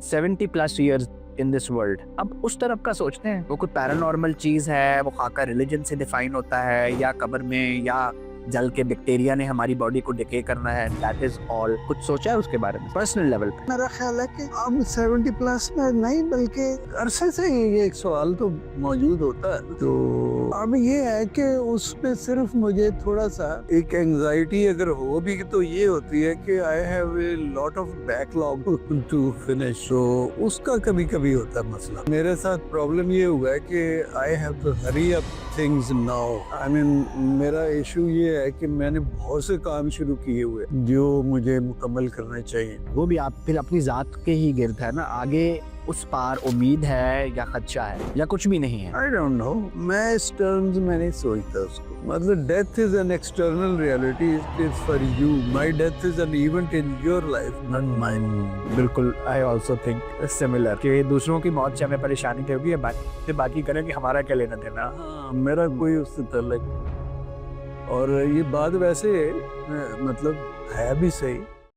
70+ years in this world. अब उस तरफ का सोचते हैं, वो कुछ पैरानॉर्मल चीज है, वो खाका रिलीजन से डिफाइन होता है, या कब्र में या जल के बैक्टीरिया ने हमारी बॉडी को डिके करना है, दैट इज ऑल। कुछ सोचा है उसके बारे में पर्सनल लेवल पे? मेरा ख्याल है कि अब 70+ में नहीं, बल्कि अरसे से ये एक सवाल तो मौजूद होता है। तो अब ये है कि उसमें सिर्फ मुझे थोड़ा सा एक एंजाइटी अगर हो भी तो ये होती है कि I have a lot of backlog to finish. तो उसका कभी कभी होता है मसला। मेरे साथ प्रॉब्लम ये हुआ है कि I have to hurry up things now. I mean मेरा इशू ये है कि मैंने बहुत से काम शुरू किए हुए जो मुझे मुकम्मल करने चाहिए। वो भी आप फिर अपनी जात के ही गिर्द है ना, आगे उस पार उम्मीद है या खदशा है या कुछ भी नहीं है? आई डोंट नो, मैं इस टर्म्स में नहीं सोचता उसको। मतलब death is an external reality, it is for you. My death is an event in your life, not mine. बिल्कुल, आई ऑल्सो थिंक सिमिलर कि दूसरों की मौत से हमें परेशानी तो होगी, बाकी करें कि हमारा क्या लेना देना। हाँ, मेरा कोई उससे तल्लुक। और ये बात वैसे मतलब है भी सही।